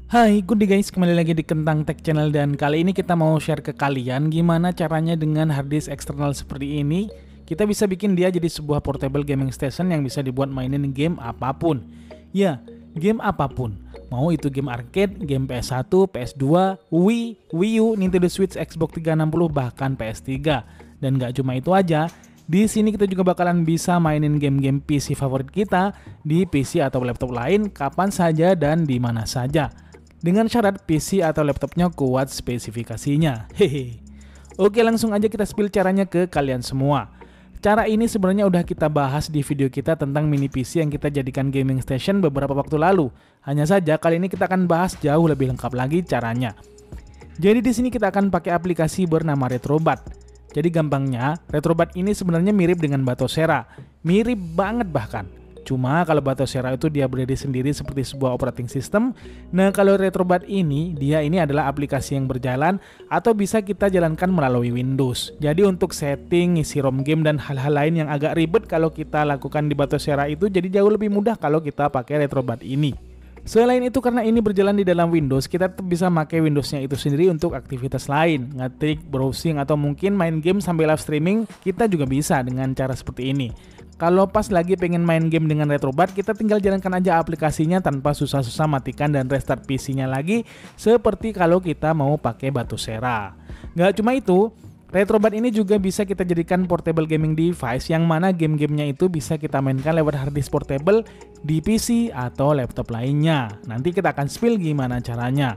Hai, good day guys, kembali lagi di Kentang Tech Channel dan kali ini kita mau share ke kalian gimana caranya dengan harddisk eksternal seperti ini kita bisa bikin dia jadi sebuah portable gaming station yang bisa dibuat mainin game apapun. Ya, game apapun. Mau itu game arcade, game PS1, PS2, Wii, Wii U, Nintendo Switch, Xbox 360, bahkan PS3. Dan gak cuma itu aja, di sini kita juga bakalan bisa mainin game-game PC favorit kita di PC atau laptop lain kapan saja dan di mana saja. Dengan syarat PC atau laptopnya kuat spesifikasinya. Hehe. Oke, langsung aja kita spill caranya ke kalian semua. Cara ini sebenarnya udah kita bahas di video kita tentang mini PC yang kita jadikan gaming station beberapa waktu lalu. Hanya saja kali ini kita akan bahas jauh lebih lengkap lagi caranya. Jadi di sini kita akan pakai aplikasi bernama Retrobat. Jadi gampangnya, Retrobat ini sebenarnya mirip dengan Batocera. Mirip banget bahkan. Cuma kalau Batocera itu dia berdiri sendiri seperti sebuah operating system. Nah kalau Retrobat ini, dia ini adalah aplikasi yang berjalan atau bisa kita jalankan melalui Windows. Jadi untuk setting, isi ROM game dan hal-hal lain yang agak ribet kalau kita lakukan di Batocera itu jadi jauh lebih mudah kalau kita pakai Retrobat ini. Selain itu karena ini berjalan di dalam Windows, kita tetap bisa pakai Windowsnya itu sendiri untuk aktivitas lain, ngetik, browsing, atau mungkin main game sambil live streaming, kita juga bisa dengan cara seperti ini. Kalau pas lagi pengen main game dengan Retrobat, kita tinggal jalankan aja aplikasinya tanpa susah-susah matikan dan restart PC-nya lagi, seperti kalau kita mau pakai Batocera. Nggak cuma itu, Retrobat ini juga bisa kita jadikan portable gaming device yang mana game-gamenya itu bisa kita mainkan lewat harddisk portable di PC atau laptop lainnya. Nanti kita akan spill gimana caranya.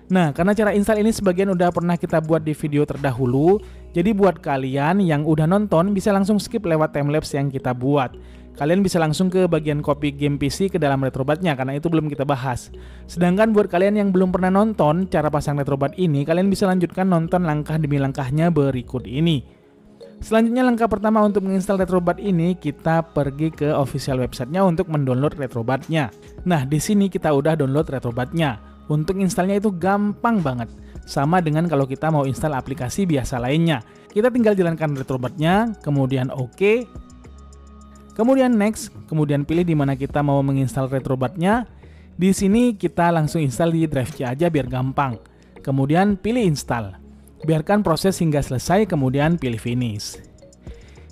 Nah, karena cara install ini sebagian udah pernah kita buat di video terdahulu, jadi buat kalian yang udah nonton bisa langsung skip lewat timelapse yang kita buat. Kalian bisa langsung ke bagian copy game PC ke dalam Retrobatnya karena itu belum kita bahas. Sedangkan buat kalian yang belum pernah nonton cara pasang Retrobat ini, kalian bisa lanjutkan nonton langkah demi langkahnya berikut ini. Selanjutnya langkah pertama untuk menginstal Retrobat ini, kita pergi ke official websitenya untuk mendownload Retrobatnya. Nah, di sini kita udah download Retrobatnya. Untuk installnya itu gampang banget. Sama dengan kalau kita mau install aplikasi biasa lainnya. Kita tinggal jalankan Retrobatnya, kemudian OK, kemudian next, kemudian pilih di mana kita mau menginstal Retrobatnya. Di sini kita langsung install di drive C aja biar gampang. Kemudian pilih install. Biarkan proses hingga selesai, kemudian pilih finish.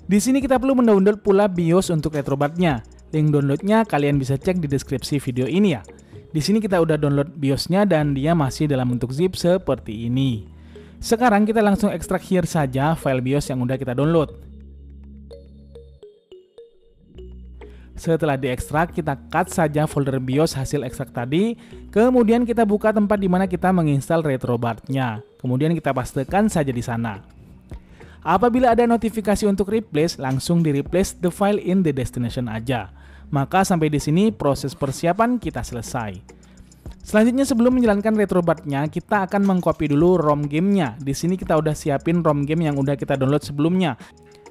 Di sini kita perlu mendownload pula BIOS untuk Retrobatnya. Link downloadnya kalian bisa cek di deskripsi video ini ya. Di sini kita udah download BIOS-nya dan dia masih dalam bentuk zip seperti ini. Sekarang kita langsung ekstrak here saja file BIOS yang udah kita download. Setelah diekstrak, kita cut saja folder BIOS hasil ekstrak tadi. Kemudian kita buka tempat di mana kita menginstal Retrobat-nya. Kemudian kita pastekan saja di sana. Apabila ada notifikasi untuk replace, langsung di replace the file in the destination aja. Maka sampai di sini proses persiapan kita selesai. Selanjutnya sebelum menjalankan Retrobat-nya, kita akan mengcopy dulu ROM game-nya. Di sini kita udah siapin ROM game yang udah kita download sebelumnya.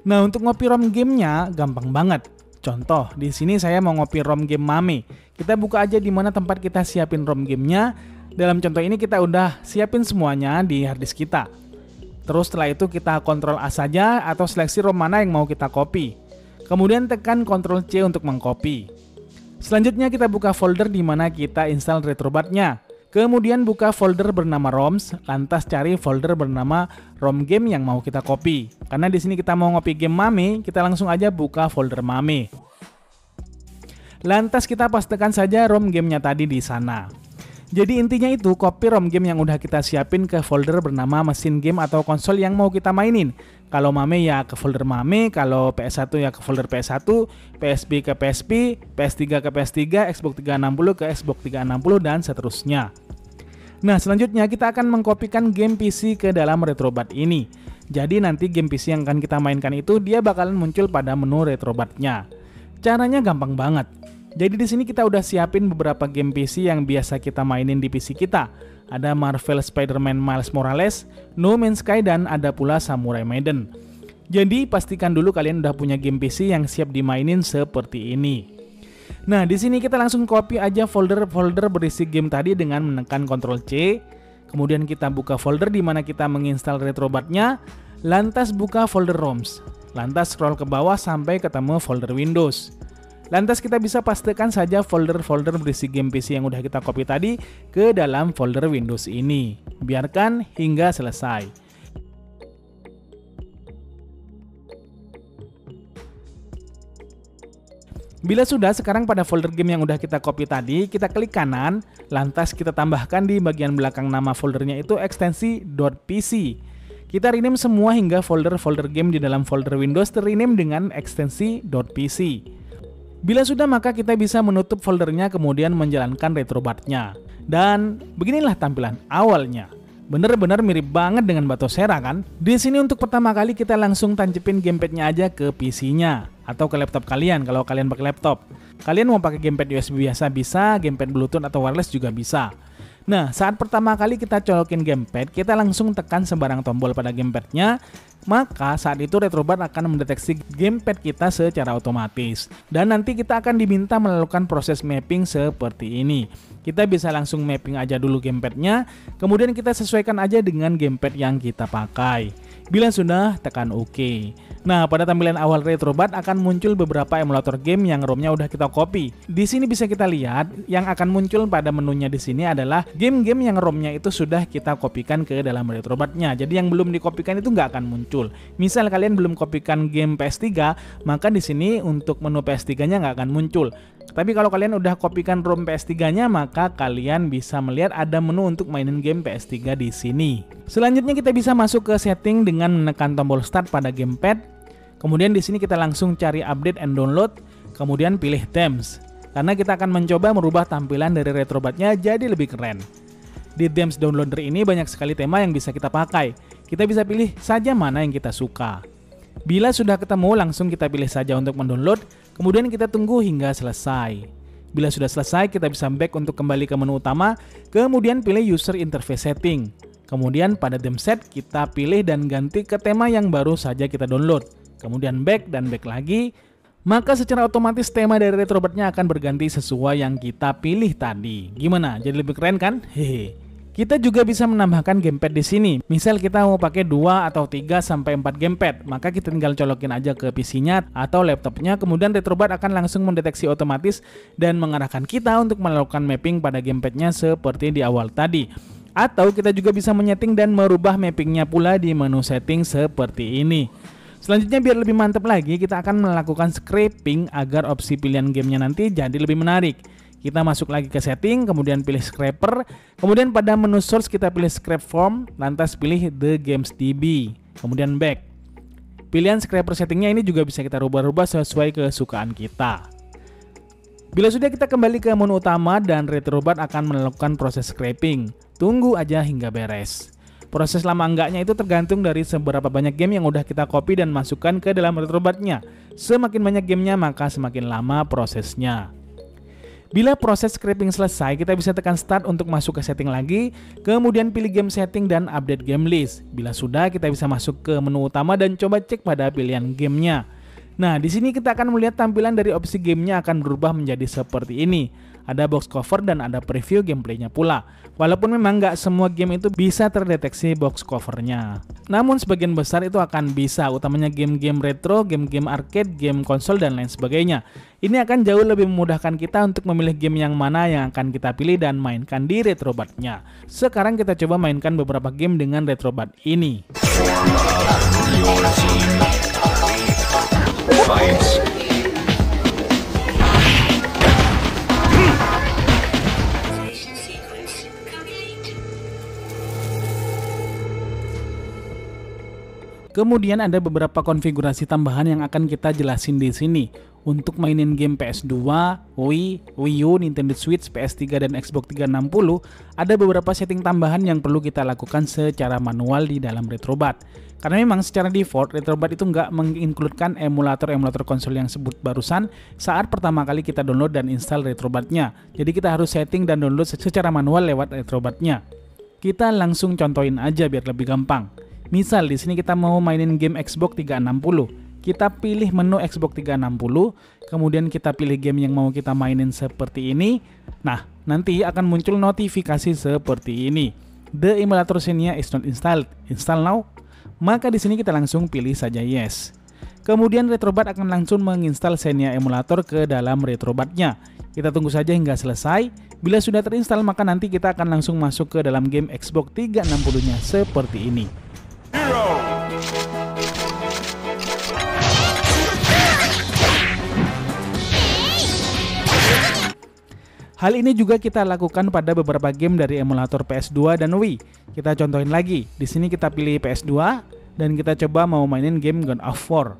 Nah, untuk ngopi ROM game-nya gampang banget. Contoh, di sini saya mau ngopi ROM game Mame. Kita buka aja di mana tempat kita siapin ROM game-nya. Dalam contoh ini kita udah siapin semuanya di harddisk kita. Terus setelah itu kita Ctrl A saja atau seleksi ROM mana yang mau kita copy. Kemudian tekan Ctrl C untuk mengcopy. Selanjutnya kita buka folder di mana kita install Retrobat-nya. Kemudian buka folder bernama ROMs, lantas cari folder bernama ROM game yang mau kita copy. Karena di sini kita mau ngopi game Mame, kita langsung aja buka folder Mame. Lantas kita pastekan saja ROM gamenya tadi di sana. Jadi intinya itu copy ROM game yang udah kita siapin ke folder bernama mesin game atau konsol yang mau kita mainin. Kalau Mame ya ke folder Mame, kalau PS1 ya ke folder PS1, PSP ke PSP, PS3 ke PS3, Xbox 360 ke Xbox 360 dan seterusnya. Nah selanjutnya kita akan mengkopikan game PC ke dalam Retrobat ini. Jadi nanti game PC yang akan kita mainkan itu dia bakalan muncul pada menu Retrobat-nya. Caranya gampang banget. Jadi di sini kita udah siapin beberapa game PC yang biasa kita mainin di PC kita. Ada Marvel Spider-Man Miles Morales, No Man's Sky, dan ada pula Samurai Maiden. Jadi pastikan dulu kalian udah punya game PC yang siap dimainin seperti ini. Nah di sini kita langsung copy aja folder-folder berisi game tadi dengan menekan Ctrl C. Kemudian kita buka folder di mana kita menginstal Retrobat-nya. Lantas buka folder ROMs. Lantas scroll ke bawah sampai ketemu folder Windows. Lantas kita bisa pastekan saja folder-folder berisi game PC yang udah kita copy tadi ke dalam folder Windows ini. Biarkan hingga selesai. Bila sudah, sekarang pada folder game yang udah kita copy tadi, kita klik kanan, lantas kita tambahkan di bagian belakang nama foldernya itu ekstensi .pc. Kita rename semua hingga folder-folder game di dalam folder Windows terrename dengan ekstensi .pc. Bila sudah, maka kita bisa menutup foldernya kemudian menjalankan retrobat-nya. Dan beginilah tampilan awalnya. Bener-bener mirip banget dengan Batocera kan? Di sini untuk pertama kali kita langsung tancapin gamepad-nya aja ke PC-nya atau ke laptop kalian kalau kalian pakai laptop. Kalian mau pakai gamepad USB biasa bisa, gamepad Bluetooth atau wireless juga bisa. Nah, saat pertama kali kita colokin gamepad, kita langsung tekan sembarang tombol pada gamepadnya, maka saat itu retrobat akan mendeteksi gamepad kita secara otomatis. Dan nanti kita akan diminta melakukan proses mapping seperti ini. Kita bisa langsung mapping aja dulu gamepadnya, kemudian kita sesuaikan aja dengan gamepad yang kita pakai. Bila sudah, tekan OK. Nah, pada tampilan awal retrobat akan muncul beberapa emulator game yang ROM-nya udah kita copy. Di sini bisa kita lihat yang akan muncul pada menunya di sini adalah game-game yang ROM-nya itu sudah kita kopikan ke dalam retrobatnya. Jadi yang belum dikopikan itu nggak akan muncul. Misal kalian belum kopikan game PS3, maka di sini untuk menu PS3-nya nggak akan muncul. Tapi kalau kalian udah kopikan ROM PS3-nya, maka kalian bisa melihat ada menu untuk mainin game PS3 di sini. Selanjutnya kita bisa masuk ke setting dengan menekan tombol start pada gamepad. Kemudian di sini kita langsung cari update and download, kemudian pilih themes. Karena kita akan mencoba merubah tampilan dari retrobatnya jadi lebih keren. Di themes downloader ini banyak sekali tema yang bisa kita pakai. Kita bisa pilih saja mana yang kita suka. Bila sudah ketemu, langsung kita pilih saja untuk mendownload, kemudian kita tunggu hingga selesai. Bila sudah selesai, kita bisa back untuk kembali ke menu utama, kemudian pilih user interface setting. Kemudian pada theme set, kita pilih dan ganti ke tema yang baru saja kita download. Kemudian back dan back lagi, maka secara otomatis tema dari retrobatnya akan berganti sesuai yang kita pilih tadi. Gimana? Jadi lebih keren kan? Hehe. Kita juga bisa menambahkan gamepad di sini. Misal kita mau pakai 2 atau 3 sampai 4 gamepad, maka kita tinggal colokin aja ke PC-nya atau laptopnya, kemudian retrobat akan langsung mendeteksi otomatis dan mengarahkan kita untuk melakukan mapping pada gamepadnya seperti di awal tadi. Atau kita juga bisa menyeting dan merubah mappingnya pula di menu setting seperti ini. Selanjutnya biar lebih mantap lagi, kita akan melakukan scraping agar opsi pilihan gamenya nanti jadi lebih menarik. Kita masuk lagi ke setting, kemudian pilih scraper, kemudian pada menu source kita pilih scrap form, lantas pilih the games DB, kemudian back. Pilihan scraper settingnya ini juga bisa kita rubah-rubah sesuai kesukaan kita. Bila sudah, kita kembali ke menu utama dan retrobat akan melakukan proses scraping. Tunggu aja hingga beres. Proses lama enggaknya itu tergantung dari seberapa banyak game yang udah kita copy dan masukkan ke dalam retrobatnya. Semakin banyak gamenya maka semakin lama prosesnya. Bila proses scraping selesai, kita bisa tekan start untuk masuk ke setting lagi, kemudian pilih game setting dan update game list. Bila sudah, kita bisa masuk ke menu utama dan coba cek pada pilihan gamenya. Nah, di sini kita akan melihat tampilan dari opsi gamenya akan berubah menjadi seperti ini. Ada box cover dan ada preview gameplaynya pula. Walaupun memang nggak semua game itu bisa terdeteksi box covernya. Namun sebagian besar itu akan bisa, utamanya game-game retro, game-game arcade, game konsol, dan lain sebagainya. Ini akan jauh lebih memudahkan kita untuk memilih game yang mana yang akan kita pilih dan mainkan di retrobatnya. Sekarang kita coba mainkan beberapa game dengan retrobat ini. Kemudian ada beberapa konfigurasi tambahan yang akan kita jelasin di sini. Untuk mainin game PS2, Wii, Wii U, Nintendo Switch, PS3 dan Xbox 360, ada beberapa setting tambahan yang perlu kita lakukan secara manual di dalam retrobat. Karena memang secara default retrobat itu nggak mengincludekan emulator-emulator konsol yang sebut barusan saat pertama kali kita download dan install retrobatnya. Jadi kita harus setting dan download secara manual lewat retrobatnya. Kita langsung contohin aja biar lebih gampang. Misal di sini kita mau mainin game Xbox 360. Kita pilih menu Xbox 360, kemudian kita pilih game yang mau kita mainin seperti ini. Nah, nanti akan muncul notifikasi seperti ini. The emulator Xenia is not installed. Install now. Maka di sini kita langsung pilih saja yes. Kemudian Retrobat akan langsung menginstal Xenia emulator ke dalam Retrobatnya. Kita tunggu saja hingga selesai. Bila sudah terinstall, maka nanti kita akan langsung masuk ke dalam game Xbox 360-nya seperti ini. Hal ini juga kita lakukan pada beberapa game dari emulator PS2 dan Wii. Kita contohin lagi. Di sini kita pilih PS2 dan kita coba mau mainin game God of War.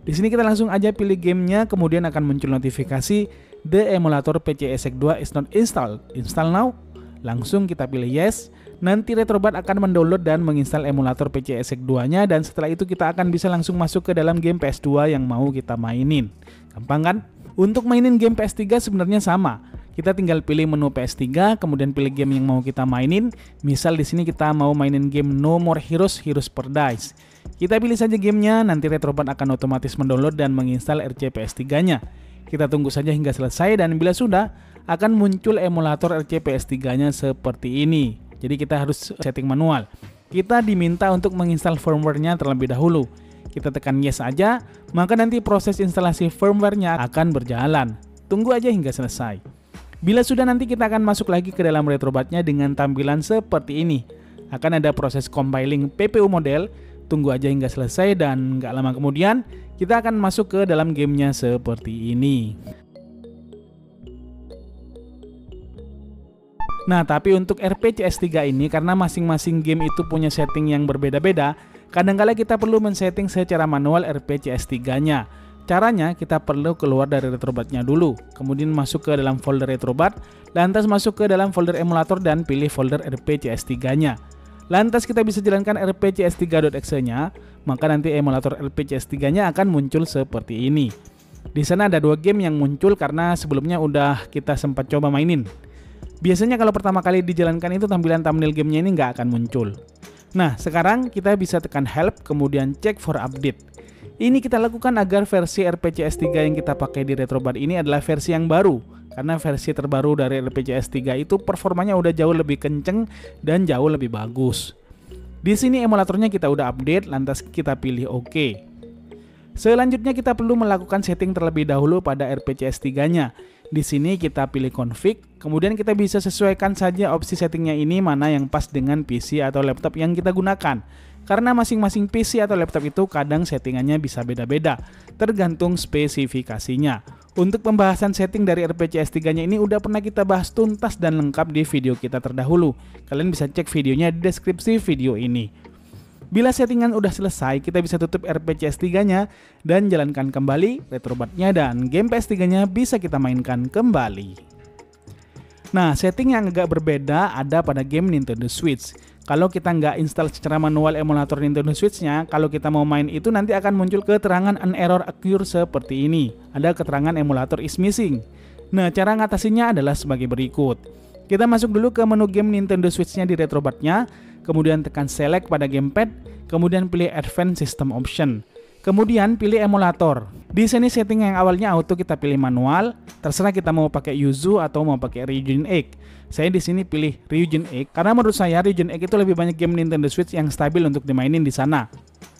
Di sini kita langsung aja pilih gamenya, kemudian akan muncul notifikasi The emulator PCSX2 is not installed. Install now. Langsung kita pilih yes. Nanti Retrobat akan mendownload dan menginstal emulator PCSX2-nya, dan setelah itu kita akan bisa langsung masuk ke dalam game PS2 yang mau kita mainin. Gampang kan? Untuk mainin game PS3 sebenarnya sama. Kita tinggal pilih menu PS3, kemudian pilih game yang mau kita mainin. Misal di sini kita mau mainin game No More Heroes, Heroes Paradise. Kita pilih saja gamenya, nanti Retrobat akan otomatis mendownload dan menginstal RC PS3-nya. Kita tunggu saja hingga selesai, dan bila sudah, akan muncul emulator RC PS3-nya seperti ini. Jadi kita harus setting manual. Kita diminta untuk menginstal firmware-nya terlebih dahulu. Kita tekan yes aja, maka nanti proses instalasi firmware-nya akan berjalan. Tunggu aja hingga selesai. Bila sudah, nanti kita akan masuk lagi ke dalam Retrobatnya dengan tampilan seperti ini. Akan ada proses compiling PPU model, tunggu aja hingga selesai, dan nggak lama kemudian kita akan masuk ke dalam gamenya seperti ini. Nah, tapi untuk RPCS3 ini, karena masing-masing game itu punya setting yang berbeda-beda, kadang-kala kita perlu men-setting secara manual RPCS3-nya. Caranya, kita perlu keluar dari Retrobatnya dulu, kemudian masuk ke dalam folder Retrobat, lantas masuk ke dalam folder emulator dan pilih folder RPCS3-nya. Lantas kita bisa jalankan rpcs3.exe-nya, maka nanti emulator RPCS3-nya akan muncul seperti ini. Di sana ada dua game yang muncul karena sebelumnya udah kita sempat coba mainin. Biasanya kalau pertama kali dijalankan itu tampilan thumbnail gamenya ini nggak akan muncul. Nah, sekarang kita bisa tekan help, kemudian check for update. Ini kita lakukan agar versi RPCS3 yang kita pakai di Retrobat ini adalah versi yang baru. Karena versi terbaru dari RPCS3 itu performanya udah jauh lebih kenceng dan jauh lebih bagus. Di sini emulatornya kita udah update, lantas kita pilih OK. Selanjutnya kita perlu melakukan setting terlebih dahulu pada RPCS3-nya. Di sini kita pilih config, kemudian kita bisa sesuaikan saja opsi settingnya ini mana yang pas dengan PC atau laptop yang kita gunakan. Karena masing-masing PC atau laptop itu kadang settingannya bisa beda-beda, tergantung spesifikasinya. Untuk pembahasan setting dari RPCS3-nya ini udah pernah kita bahas tuntas dan lengkap di video kita terdahulu. Kalian bisa cek videonya di deskripsi video ini. Bila settingan udah selesai, kita bisa tutup RPCS3-nya dan jalankan kembali Retrobatnya, dan game PS3-nya bisa kita mainkan kembali. Nah, setting yang agak berbeda ada pada game Nintendo Switch. Kalau kita nggak install secara manual emulator Nintendo Switch-nya, kalau kita mau main itu nanti akan muncul keterangan an error occur seperti ini. Ada keterangan emulator is missing. Nah, cara ngatasinya adalah sebagai berikut. Kita masuk dulu ke menu game Nintendo Switch-nya di Retrobatnya, kemudian tekan select pada gamepad, kemudian pilih Advanced System Option. Kemudian pilih emulator. Di sini setting yang awalnya auto kita pilih manual, terserah kita mau pakai Yuzu atau mau pakai Ryujin 8. Saya di sini pilih Ryujin 8 karena menurut saya Ryujin 8 itu lebih banyak game Nintendo Switch yang stabil untuk dimainin di sana.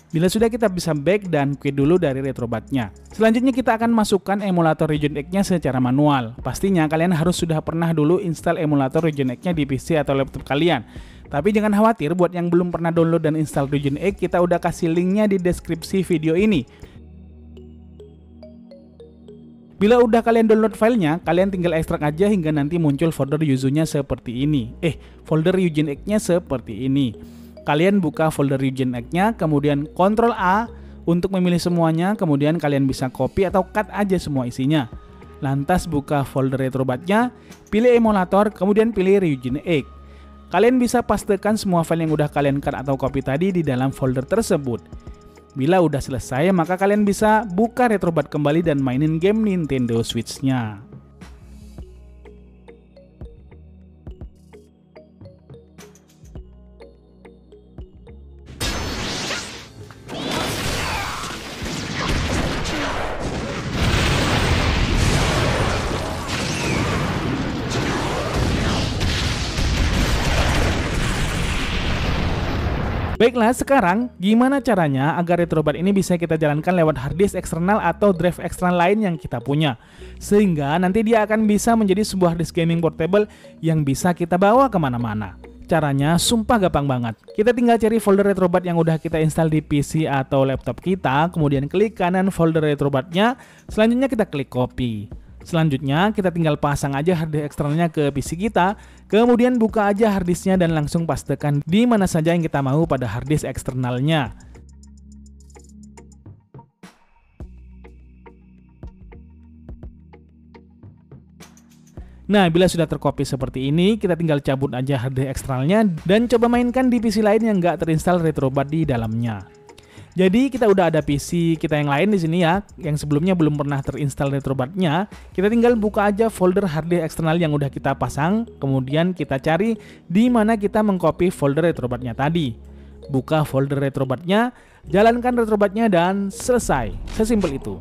Bila sudah, kita bisa back dan quit dulu dari Retrobatnya. Selanjutnya kita akan masukkan emulator Ryujin 8-nya secara manual. Pastinya kalian harus sudah pernah dulu install emulator Ryujin 8-nya di PC atau laptop kalian. Tapi jangan khawatir, buat yang belum pernah download dan install Ryujin 8, kita udah kasih linknya di deskripsi video ini. Bila udah kalian download filenya, kalian tinggal ekstrak aja hingga nanti muncul folder Yuzu-nya seperti ini. Folder Ryujin 8-nya seperti ini. Kalian buka folder Ryujin 8-nya, kemudian Ctrl A untuk memilih semuanya, kemudian kalian bisa copy atau cut aja semua isinya. Lantas buka folder Retrobatnya, pilih emulator, kemudian pilih Ryujin 8. Kalian bisa pastekan semua file yang udah kalian cut atau copy tadi di dalam folder tersebut. Bila udah selesai, maka kalian bisa buka Retrobat kembali dan mainin game Nintendo Switch-nya. Baiklah, sekarang gimana caranya agar Retrobat ini bisa kita jalankan lewat harddisk eksternal atau drive eksternal lain yang kita punya, sehingga nanti dia akan bisa menjadi sebuah disk gaming portable yang bisa kita bawa kemana-mana. Caranya sumpah gampang banget. Kita tinggal cari folder Retrobat yang udah kita install di PC atau laptop kita, kemudian klik kanan folder Retrobatnya, selanjutnya kita klik copy. Selanjutnya kita tinggal pasang aja harddisk eksternalnya ke PC kita, kemudian buka aja harddisknya dan langsung pastekan di mana saja yang kita mau pada harddisk eksternalnya. Nah, bila sudah tercopy seperti ini, kita tinggal cabut aja harddisk eksternalnya dan coba mainkan di PC lain yang nggak terinstall Retrobat di dalamnya. Jadi kita udah ada PC kita yang lain di sini ya, yang sebelumnya belum pernah terinstall Retrobatnya. Kita tinggal buka aja folder harddisk eksternal yang udah kita pasang, kemudian kita cari di mana kita mengcopy folder Retrobatnya tadi. Buka folder Retrobatnya, jalankan Retrobatnya dan selesai. Sesimpel itu.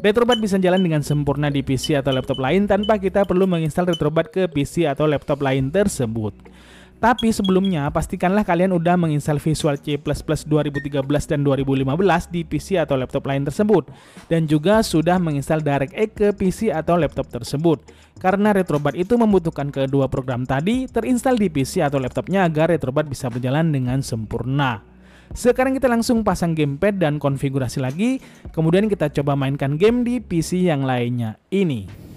Retrobat bisa jalan dengan sempurna di PC atau laptop lain tanpa kita perlu menginstal Retrobat ke PC atau laptop lain tersebut. Tapi sebelumnya, pastikanlah kalian udah menginstal Visual C++ 2013 dan 2015 di PC atau laptop lain tersebut. Dan juga sudah menginstal DirectX ke PC atau laptop tersebut. Karena Retrobat itu membutuhkan kedua program tadi terinstall di PC atau laptopnya agar Retrobat bisa berjalan dengan sempurna. Sekarang kita langsung pasang gamepad dan konfigurasi lagi. Kemudian kita coba mainkan game di PC yang lainnya ini.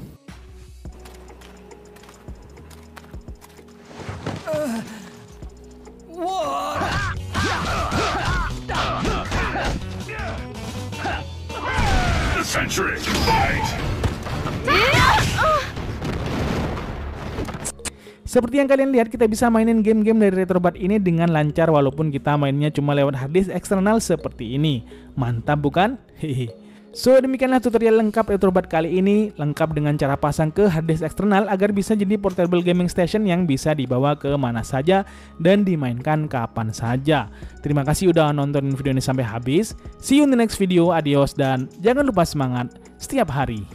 Seperti yang kalian lihat, kita bisa mainin game-game dari Retrobat ini dengan lancar walaupun kita mainnya cuma lewat harddisk eksternal seperti ini. Mantap bukan? Hehe. So, demikianlah tutorial lengkap Retrobat kali ini, lengkap dengan cara pasang ke harddisk eksternal agar bisa jadi portable gaming station yang bisa dibawa ke mana saja dan dimainkan kapan saja. Terima kasih udah nonton video ini sampai habis. See you in the next video, adios, dan jangan lupa semangat setiap hari.